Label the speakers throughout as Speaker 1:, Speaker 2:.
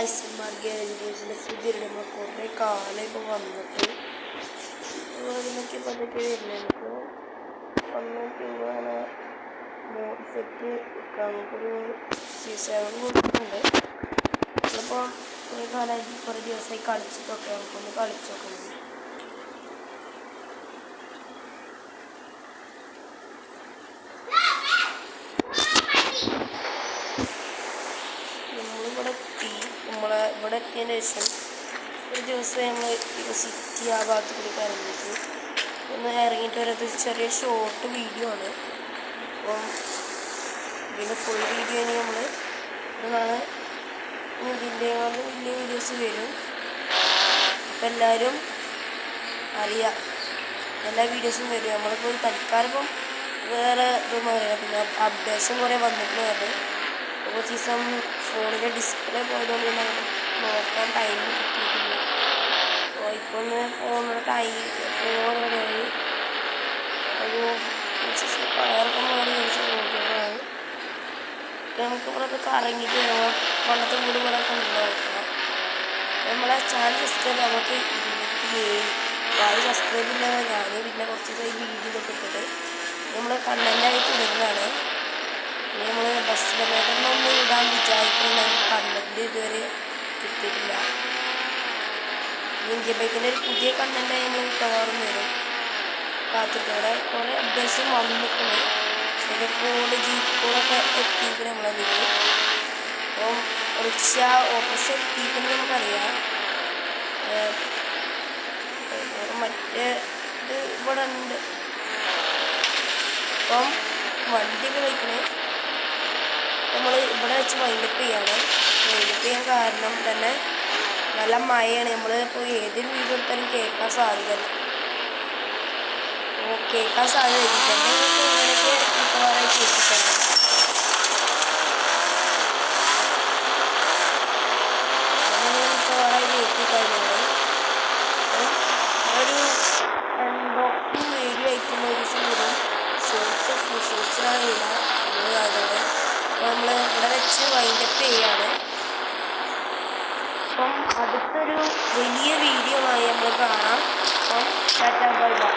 Speaker 1: Guys ഗാരേജിന്റെ പുതിയൊരു കുറേ കാലം ഇപ്പോൾ വന്നിട്ട് അതിനൊക്കെ പതൊക്കെ വരുന്നത് വന്നിട്ട് അങ്ങനെ മോഡ് സെറ്റ് നമുക്കൊരു C7 കൊടുക്കുന്നുണ്ട്. അപ്പോൾ കുറേ കാലമായിട്ട് കുറേ ദിവസമായി കളിച്ചിട്ടൊക്കെ നമുക്കൊന്ന് കളിച്ച് നോക്കുന്നത്. ഇവിടെ എത്തിയതിന് ശേഷം ഒരു ദിവസം ഞങ്ങൾ സിറ്റി ആ ഭാഗത്ത് കൂടി ഇറങ്ങിയിട്ട് ഒന്ന് ഇറങ്ങിയിട്ട് വരാത്ത ചെറിയ ഷോർട്ട് വീഡിയോ ആണ്. അപ്പം ഇതിൻ്റെ ഫുൾ വീഡിയോ നമ്മൾ ഇതാണ് ഇതിൻ്റെ വലിയ വീഡിയോസ് വരും. അപ്പം എല്ലാവരും അറിയാം, എല്ലാ വീഡിയോസും വരും. നമ്മളിപ്പോൾ തൽക്കാലം ഇപ്പം വേറെ ഇതൊന്നും അറിയാം. പിന്നെ അപ്ഡേഷൻ കുറേ വന്നിട്ട് പറഞ്ഞു. അപ്പോൾ ദിവസം ഫോണിൻ്റെ ഡിസ്പ്ലേ പോയതുകൊണ്ട് തന്നെ നോക്കാൻ ടൈം കിട്ടിയിട്ടില്ല. അപ്പോൾ ഇപ്പോൾ ഒന്ന് ഫോണിൻ്റെ ഫോൺ റെഡിയായി ഒരു പയറൊക്കെ മാറി നോക്കുന്നതാണ്. നമുക്ക് ഇവിടെ കറങ്ങിയിട്ട് പണ്ടത്തെ വീട് ഇവിടെ നോക്കാം. നമ്മളെ ചാനൽ സബ്സ്ക്രൈബ് നമുക്ക് 27 സബ്സ്ക്രൈബ് ഇല്ലാതെ ഞാൻ പിന്നെ കുറച്ച് വീഡിയോ ഇതൊക്കെ ഇട്ടിട്ട് നമ്മൾ കണ്ടൻ്റായിട്ട് ഇടുന്നതാണ്. നമ്മൾ ബസ്സിലെ മേഖലൊന്നും ഇടാൻ വിചാരിക്കുന്ന കണ്ടന്റ് ഇതുവരെ കിട്ടിയിട്ടില്ല. ഇന്ത്യ ബൈക്കിൻ്റെ ഒരു പുതിയ കണ്ടൻ്റായി നമ്മൾ കവറും വരും. കാത്തിട്ടവിടെ കുറേ അപ്ഡേഷൻ വന്നിട്ടുണ്ട്. അതിൻ്റെ കോഡ് ജീപ്പുകളൊക്കെ എത്തിയിരിക്കണം നമ്മളതിൽ. അപ്പം റിക്ഷ ഓട്ടോറിക്ഷ എത്തിയിരിക്കുന്നത് നമുക്കറിയാം. മറ്റേ ഇത് ഇവിടെ ഉണ്ട്. അപ്പം വണ്ടിയൊക്കെ വയ്ക്കണേ നമ്മൾ ഇവിടെ വെച്ച് വൈൻഡപ്പ് ചെയ്യാണ്. വൈൻഡപ്പ് ചെയ്യാൻ കാരണം തന്നെ നല്ല മഴയാണ്. നമ്മൾ ഇപ്പോൾ ഏതൊരു വീഡിയോ എടുത്താലും കേൾക്കാൻ സാധ്യതയില്ല. അപ്പോൾ കേൾക്കാൻ സാധ്യത ഇതന്നെ ഇങ്ങനെയൊക്കെ മിക്കവാറായി കേൾപ്പിട്ടുണ്ട്. മിക്കവാറായി കേൾപ്പിക്കഴിഞ്ഞാൽ ഒരു അൺബോക്സിങ് വീഡിയോ ആയിട്ടുള്ള ഒരു ദിവസം വരും. ഷോർട്സിനാണ് ഇടാറുള്ളത്. അപ്പോൾ നമ്മൾ ഇവിടെ വെച്ച് വൈൻഡപ്പ് ചെയ്യാണ്. അപ്പം അടുത്തൊരു വലിയ വീഡിയോ ആയി നമ്മൾ കാണാം. അപ്പം ടാറ്റാ ബൈ ബൈ.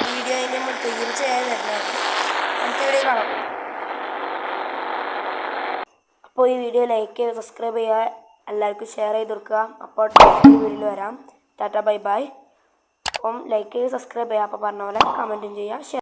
Speaker 1: വീഡിയോ അതിന് നമ്മൾ തീർച്ചയായും തരുന്നതാണ്. അടുത്ത വീഡിയോ കാണാം. അപ്പോൾ ഈ വീഡിയോ ലൈക്ക് ചെയ്യുക, സബ്സ്ക്രൈബ് ചെയ്യുക, എല്ലാവർക്കും ഷെയർ ചെയ്ത് കൊടുക്കുക. അപ്പോൾ വീഡിയോയിൽ വരാം. Tata bye bye. അപ്പം ലൈക്ക് ചെയ്യുക, സബ്സ്ക്രൈബ് ചെയ്യുക. അപ്പോൾ പറഞ്ഞ പോലെ കമൻറ്റും ചെയ്യുക.